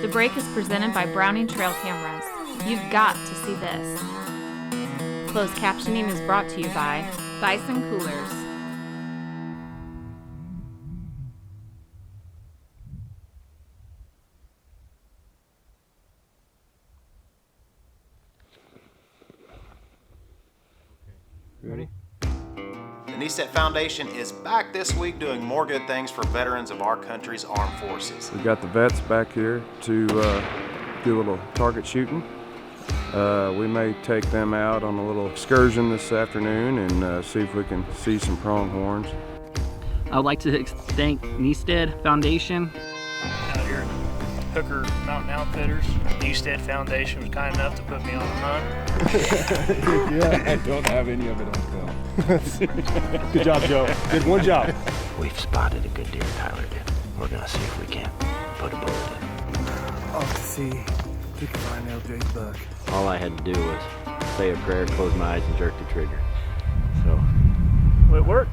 The break is presented by Browning Trail Cameras. You've got to see this. Closed captioning is brought to you by Bison Coolers. Ready? The Kniestedt Foundation is back this week doing more good things for veterans of our country's armed forces. We got the vets back here to do a little target shooting. We may take them out on a little excursion this afternoon and see if we can see some pronghorns. I would like to thank Kniestedt Foundation. Out here at Hooker Mountain Outfitters. Kniestedt Foundation was kind enough to put me on a hunt. Yeah, I don't have any of it on film. Good job, Joe. Good one job. We've spotted a good deer, Tyler did. We're gonna see if we can't put a bullet in. Off to see if we can find LJ's buck. All I had to do was say a prayer, close my eyes, and jerk the trigger. So, Well, it worked.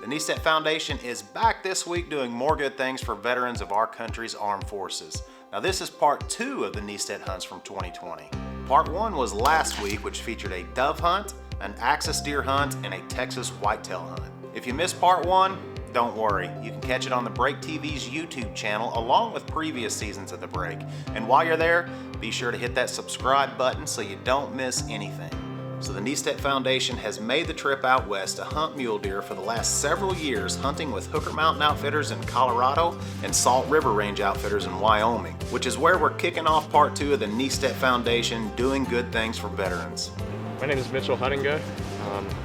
The Kniestedt Foundation is back this week doing more good things for veterans of our country's armed forces. Now this is part 2 of the Kniestedt hunts from 2020. Part 1 was last week, which featured a dove hunt, an axis deer hunt, and a Texas whitetail hunt. If you missed part 1, don't worry. You can catch it on the Break TV's YouTube channel along with previous seasons of The Break. And while you're there, be sure to hit that subscribe button so you don't miss anything. So the Kniestedt Foundation has made the trip out west to hunt mule deer for the last several years, hunting with Hooker Mountain Outfitters in Colorado and Salt River Range Outfitters in Wyoming, which is where we're kicking off part 2 of the Kniestedt Foundation doing good things for veterans. My name is Mitchell Huddinggood.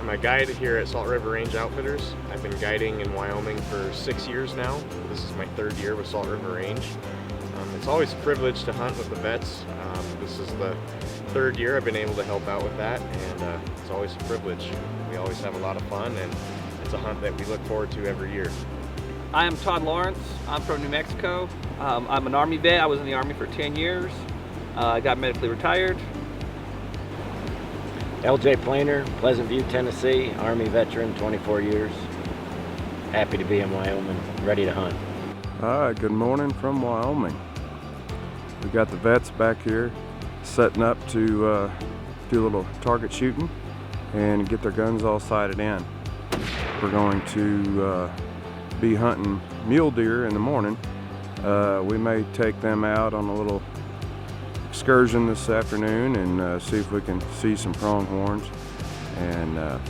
I'm a guide here at Salt River Range Outfitters. I've been guiding in Wyoming for 6 years now. This is my 3rd year with Salt River Range. It's always a privilege to hunt with the vets. This is the 3rd year I've been able to help out with that, and it's always a privilege. We always have a lot of fun, and it's a hunt that we look forward to every year. I am Todd Lawrence. I'm from New Mexico. I'm an Army vet. I was in the Army for 10 years. I got medically retired. LJ Planer, Pleasant View, Tennessee, Army veteran, 24 years. Happy to be in Wyoming, ready to hunt. All right, good morning from Wyoming. We got the vets back here setting up to do a little target shooting and get their guns all sighted in. We're going to be hunting mule deer in the morning. We may take them out on a little excursion this afternoon and see if we can see some pronghorns and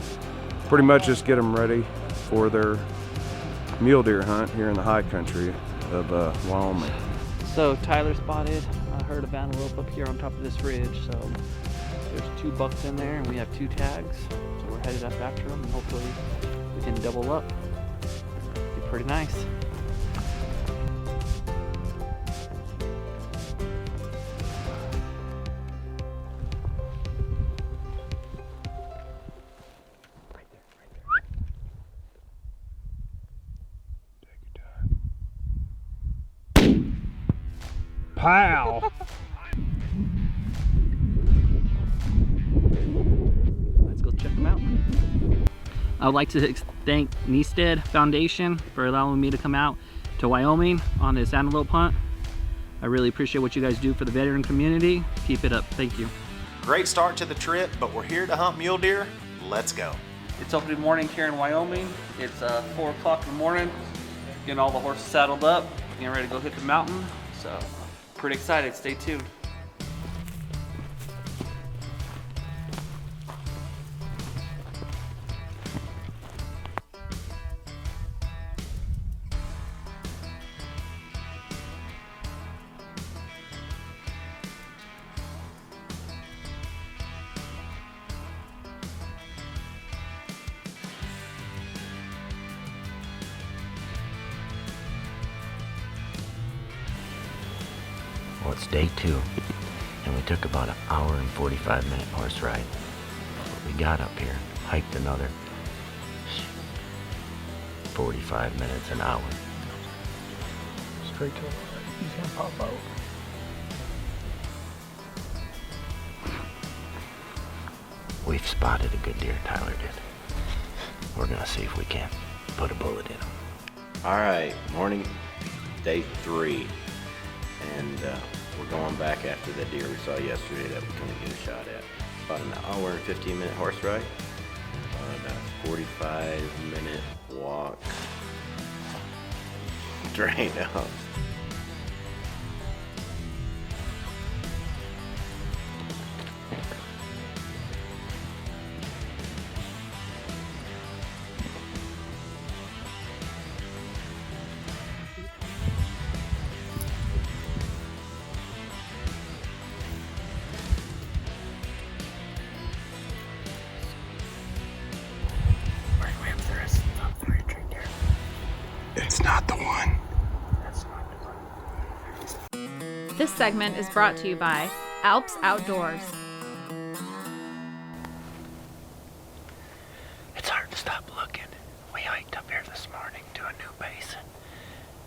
pretty much just get them ready for their mule deer hunt here in the high country of Wyoming. So Tyler spotted a herd of antelope up here on top of this ridge. So there's 2 bucks in there and we have 2 tags. So we're headed up after them and hopefully we can double up. Be pretty nice. Pow! Let's go check them out. I would like to thank Kniestedt Foundation for allowing me to come out to Wyoming on this antelope hunt. I really appreciate what you guys do for the veteran community. Keep it up. Thank you. Great start to the trip, but we're here to hunt mule deer. Let's go. It's opening morning here in Wyoming. It's 4 o'clock in the morning. Getting all the horses saddled up, getting ready to go hit the mountain. So pretty excited. Stay tuned. Well, it's day 2, and we took about an hour and 45-minute horse ride. But we got up here, hiked another 45 minutes, an hour. Straight to it. He's gonna pop out. We've spotted a good deer, Tyler did. We're gonna see if we can't put a bullet in him. All right, morning, day 3. And we're going back after the deer we saw yesterday that we couldn't get a shot at. About an hour and 15-minute horse ride, about a 45-minute walk. Drained out. It's not the one. This segment is brought to you by Alps Outdoors. It's hard to stop looking. We hiked up here this morning to a new basin,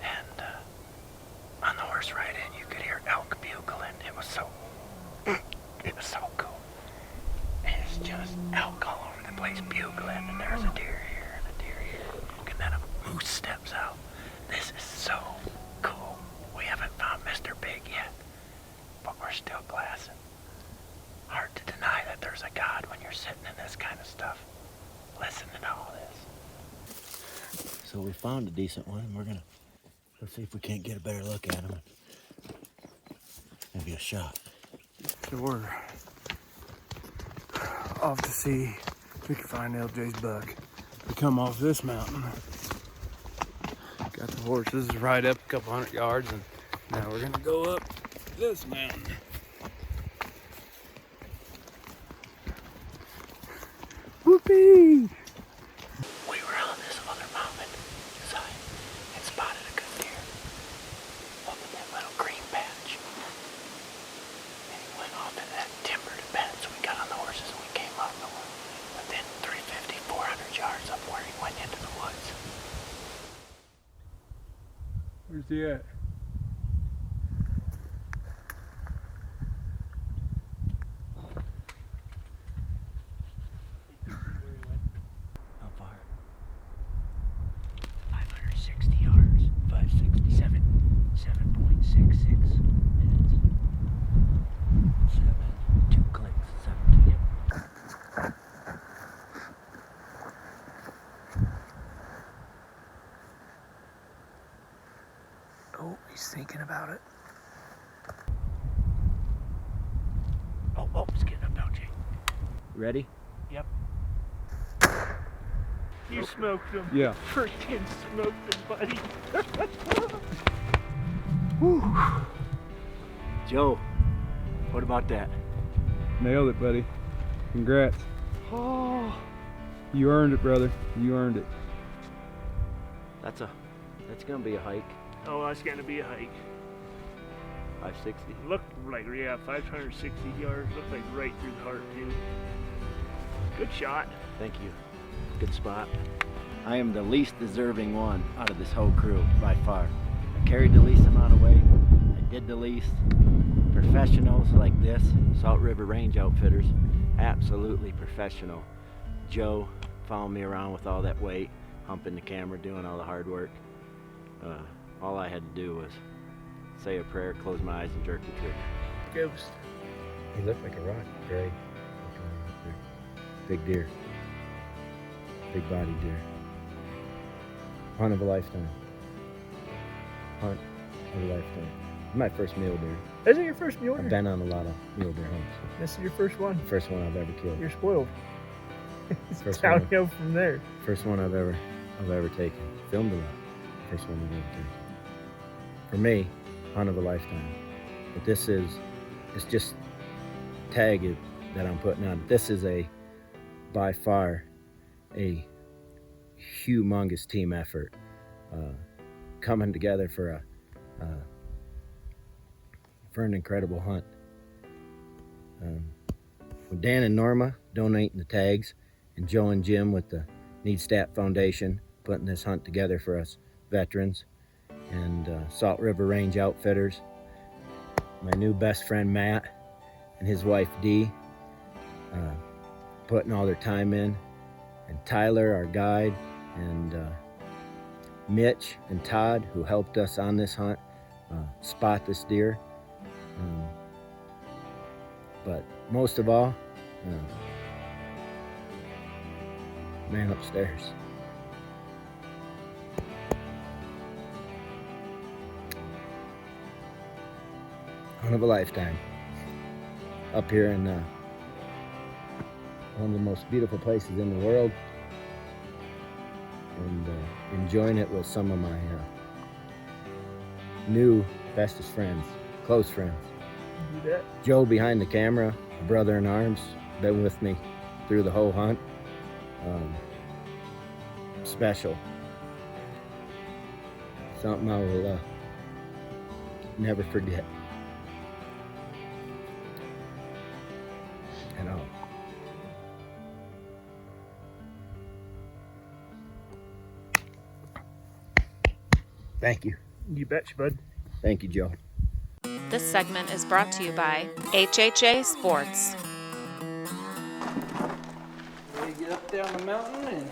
and on the horse ride in, you could hear elk bugling. It was so cool. And it's just elk all over the place bugling, and there's a deer here and a deer here, and then a moose steps out. This is so cool. We haven't found Mr. Big yet, but we're still glassing. Hard to deny that there's a God when you're sitting in this kind of stuff, listening to all this. So we found a decent one, and we're gonna go see if we can't get a better look at him. Maybe a shot. So we're off to see if we can find LJ's buck. We come off this mountain. Got the horses right up a couple hundred yards, and now we're gonna go up this mountain. Whoopee! We were on this other mountain side and spotted a good deer up in that little green patch. And he went off to that timbered bed, so we got on the horses and we came up and we're within 350, 400 yards of where he went into the woods. Where's he at? How far? 560 yards. 567. 7.66 minutes. 2 clicks. 17. Oh, he's thinking about it. Oh, it's getting up, LJ. Ready? Yep. You smoked him. Yeah. Freaking smoked him, buddy. Joe, what about that? Nailed it, buddy. Congrats. Oh. You earned it, brother. You earned it. That's gonna be a hike. Oh, that's gonna be a hike. 560. Looked like, yeah, 560 yards. Looked like right through the heart, too. Good shot. Thank you. Good spot. I am the least deserving one out of this whole crew, by far. I carried the least amount of weight. I did the least. Professionals like this, Salt River Range Outfitters, absolutely professional. Joe following me around with all that weight, humping the camera, doing all the hard work. All I had to do was say a prayer, close my eyes, and jerk the trigger. Ghost. He looked like a rock, Greg. Big deer. Big body deer. Hunt of a lifetime. Hunt of a lifetime. My first mule deer. Is it your first mule I've deer? been on a lot of mule deer hunts. This is your first one. First one I've ever killed. You're spoiled. It's First downhill from there. First one I've ever taken. Filmed a lot. First one I've ever taken. For me, hunt of a lifetime. But it's just tag it that I'm putting on. This is by far a humongous team effort, coming together for an incredible hunt. With Dan and Norma donating the tags, and Joe and Jim with the Kniestedt Foundation putting this hunt together for us veterans, and Salt River Range Outfitters, my new best friend Matt and his wife Dee, putting all their time in, and Tyler, our guide, and Mitch and Todd, who helped us on this hunt spot this deer. But most of all, man upstairs. Hunt of a lifetime. Up here in one of the most beautiful places in the world, and enjoying it with some of my new bestest friends, close friends. You bet. Joe behind the camera, brother in arms, been with me through the whole hunt. Special. Something I will never forget. At all. Thank you. You betcha, bud. Thank you, Joe. This segment is brought to you by HHA Sports. Ready to get up there on the mountain and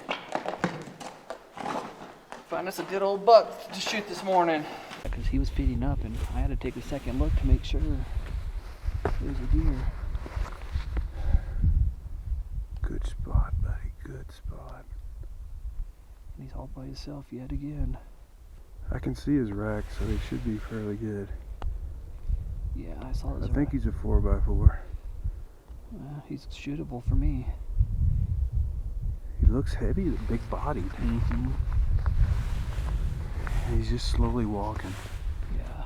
find us a good old buck to shoot this morning. Because he was feeding up and I had to take a second look to make sure there was a deer. Good spot, buddy. Good spot. And he's all by himself yet again. I can see his rack, so he should be fairly good. Yeah, I saw his I think he's a 4x4. he's shootable for me. He looks heavy, big bodied. Mm-hmm. He's just slowly walking. Yeah.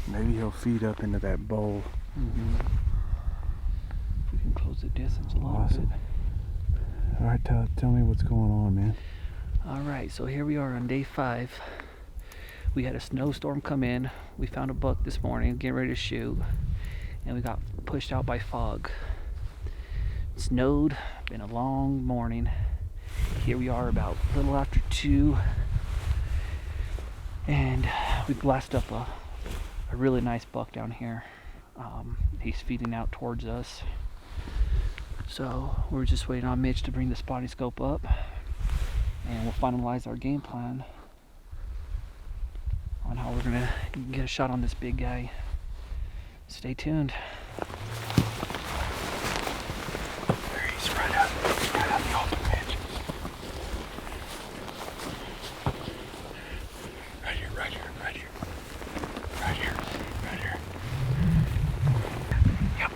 Maybe he'll feed up into that bowl. Mm-hmm. We can close the distance a little Awesome. bit. All right, Todd, tell me what's going on, man. All right, so here we are on day 5. We had a snowstorm come in. We found a buck this morning, getting ready to shoot, and we got pushed out by fog. It snowed, been a long morning. Here we are about a little after 2, and we glassed up a really nice buck down here. He's feeding out towards us. So we're just waiting on Mitch to bring the spotting scope up, and we'll finalize our game plan on how we're gonna get a shot on this big guy. Stay tuned. There he's right out in the open, Mitch. Right here, right here, right here. Right here, right here. Yep.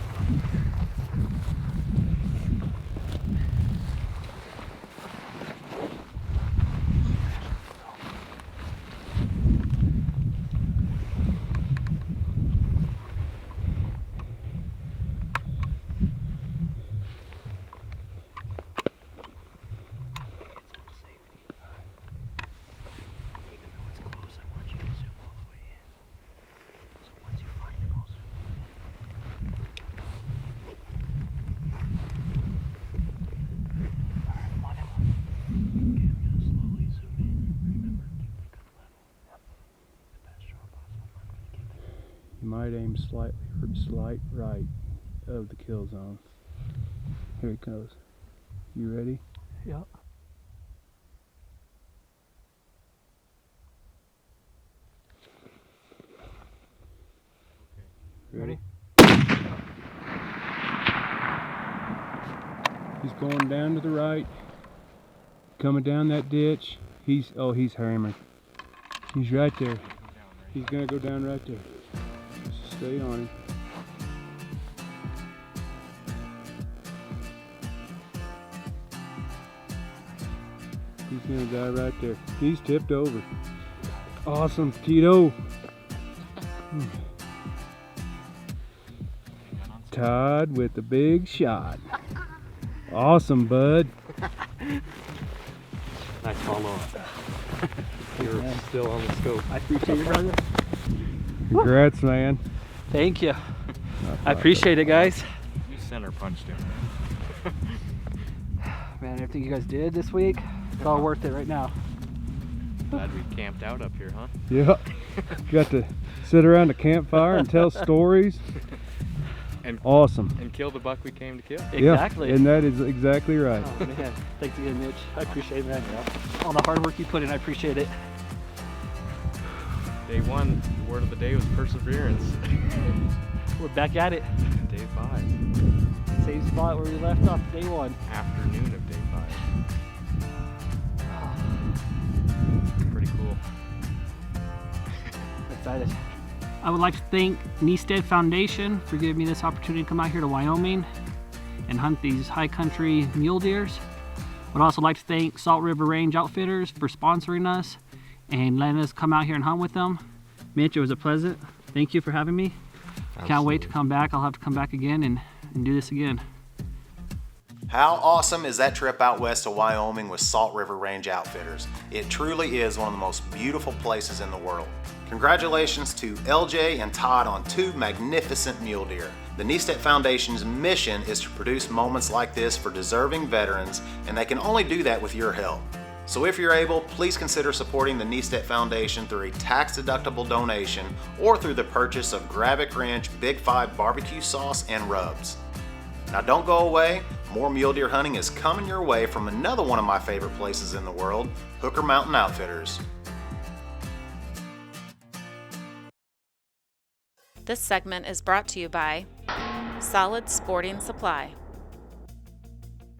You might aim slight right of the kill zone. Here it goes. You ready? Yep. Ready? He's going down to the right. Coming down that ditch. He's hammering. He's right there. He's gonna go down right there. Just stay on him. He's gonna die right there. He's tipped over. Awesome, Tito. Todd with the big shot. Awesome, bud. Nice follow-up. You're still on the scope. I appreciate it, brother. Congrats, man. Thank you. I appreciate it, guys. You center punched him. Man, everything you guys did this week, it's all worth it right now. Glad we camped out up here, huh? Yep. Got to sit around a campfire and tell stories. And awesome. And kill the buck we came to kill. Exactly. Yeah, and that is exactly right. Oh man, thanks again, Mitch. I appreciate that. All the hard work you put in, I appreciate it. Day 1, the word of the day was perseverance. We're back at it. Day 5. Same spot where we left off day 1. Afternoon of day 5. Pretty cool. Excited. I would like to thank Kniestedt Foundation for giving me this opportunity to come out here to Wyoming and hunt these high country mule deers. I would also like to thank Salt River Range Outfitters for sponsoring us and letting us come out here and hunt with them. Mitch, it was a pleasant. Thank you for having me. Absolutely. Can't wait to come back. I'll have to come back again and do this again. How awesome is that trip out west to Wyoming with Salt River Range Outfitters? It truly is one of the most beautiful places in the world. Congratulations to LJ and Todd on 2 magnificent mule deer. The Kniestedt Foundation's mission is to produce moments like this for deserving veterans, and they can only do that with your help. So if you're able, please consider supporting the Kniestedt Foundation through a tax-deductible donation or through the purchase of Gravik Ranch Big 5 barbecue sauce and rubs. Now don't go away, more mule deer hunting is coming your way from another one of my favorite places in the world, Hooker Mountain Outfitters. This segment is brought to you by Solid Sporting Supply,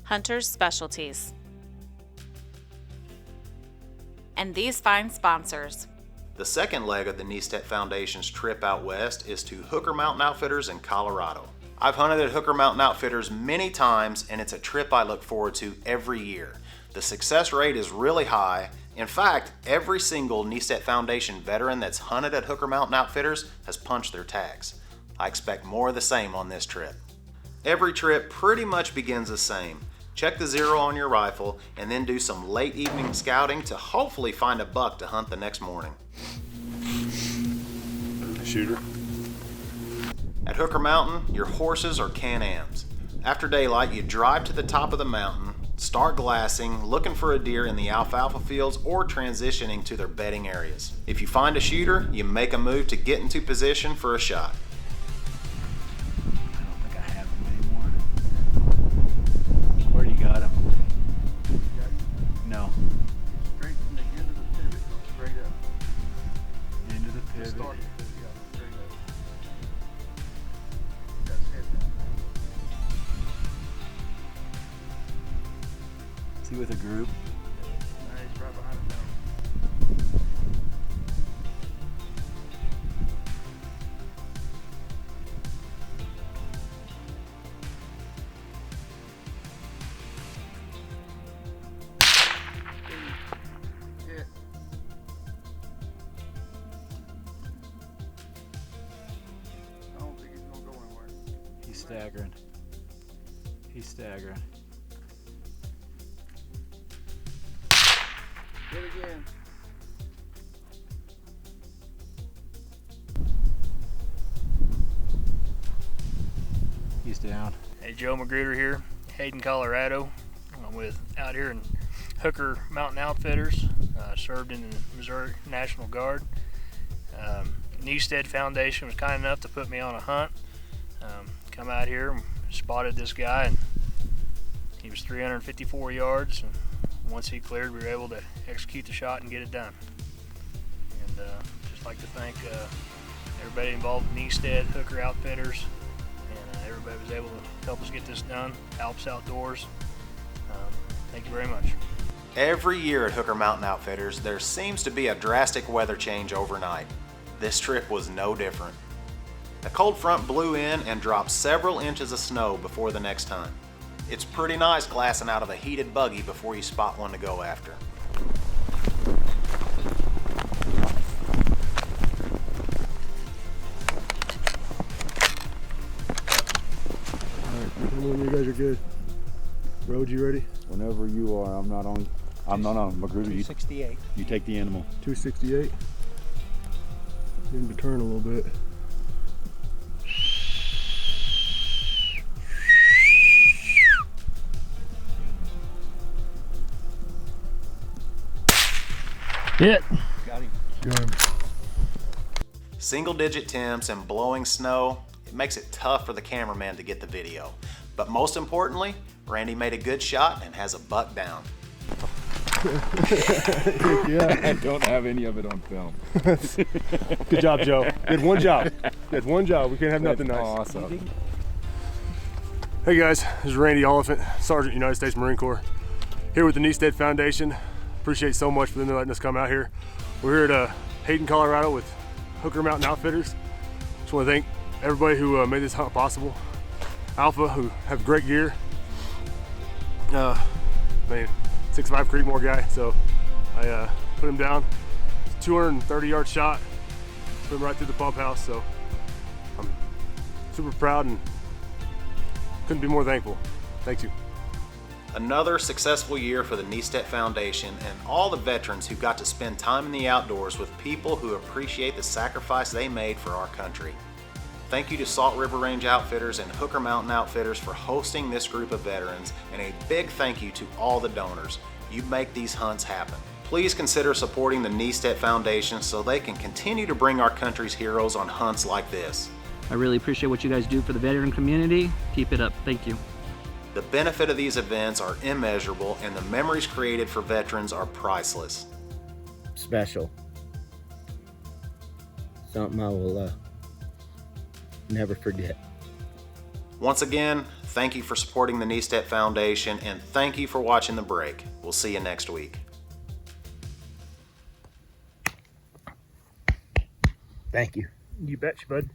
Hunter's Specialties, and these fine sponsors. The second leg of the Kniestedt Foundation's trip out west is to Hooker Mountain Outfitters in Colorado. I've hunted at Hooker Mountain Outfitters many times, and it's a trip I look forward to every year. The success rate is really high. In fact, every single Kniestedt Foundation veteran that's hunted at Hooker Mountain Outfitters has punched their tags. I expect more of the same on this trip. Every trip pretty much begins the same. Check the 0 on your rifle and then do some late evening scouting to hopefully find a buck to hunt the next morning. Shooter. At Hooker Mountain, your horses are Can-Ams. After daylight, you drive to the top of the mountain, start glassing, looking for a deer in the alfalfa fields or transitioning to their bedding areas. If you find a shooter, you make a move to get into position for a shot. I don't think I have him anymore. Where do you got him? No. Straight from the end of the pivot, straight up. Into the pivot. Start the pivot, yeah, straight up. Got his head down. Is he with a group? He's right behind it now. Hit. I don't think he's gonna go anywhere. He's staggering. He's staggering. Hit again. He's down. Hey, Joe Magruder here, Hayden, Colorado. I'm out here in Hooker Mountain Outfitters. Served in the Missouri National Guard. Kniestedt Foundation was kind enough to put me on a hunt. Come out here and spotted this guy, and he was 354 yards. And once he cleared, we were able to execute the shot and get it done. And just like to thank everybody involved in Kniestedt, Hooker Outfitters, and everybody was able to help us get this done. Alps Outdoors. Thank you very much. Every year at Hooker Mountain Outfitters, there seems to be a drastic weather change overnight. This trip was no different. A cold front blew in and dropped several inches of snow before the next hunt. It's pretty nice glassing out of a heated buggy before you spot one to go after. Alright, come on, you guys are good. Road, you ready? Whenever you are, I'm not on Magruder. 268. You take the animal. 268. Need to turn a little bit. Hit. Got him. Got him. Single-digit temps and blowing snow, it makes it tough for the cameraman to get the video. But most importantly, Randy made a good shot and has a buck down. Yeah. I don't have any of it on film. Good job, Joe. You had one job. You had one job. We can't have nothing nice. Awesome. Hey guys, this is Randy Oliphant, Sergeant United States Marine Corps, here with the Kniestedt Foundation. Appreciate so much for them letting us come out here. We're here at Hayden, Colorado with Hooker Mountain Outfitters. Just want to thank everybody who made this hunt possible. Alpha, who have great gear. Man, 6'5" Creedmoor guy, so I put him down. 230-yard shot, put him right through the pump house, so I'm super proud and couldn't be more thankful. Thank you. Another successful year for the Kniestedt Foundation and all the veterans who got to spend time in the outdoors with people who appreciate the sacrifice they made for our country. Thank you to Salt River Range Outfitters and Hooker Mountain Outfitters for hosting this group of veterans, and a big thank you to all the donors. You make these hunts happen. Please consider supporting the Kniestedt Foundation so they can continue to bring our country's heroes on hunts like this. I really appreciate what you guys do for the veteran community. Keep it up. Thank you. The benefit of these events are immeasurable, and the memories created for veterans are priceless. Special. Something I will never forget. Once again, thank you for supporting the Kniestedt Foundation, and thank you for watching The Break. We'll see you next week. Thank you. You betcha, bud.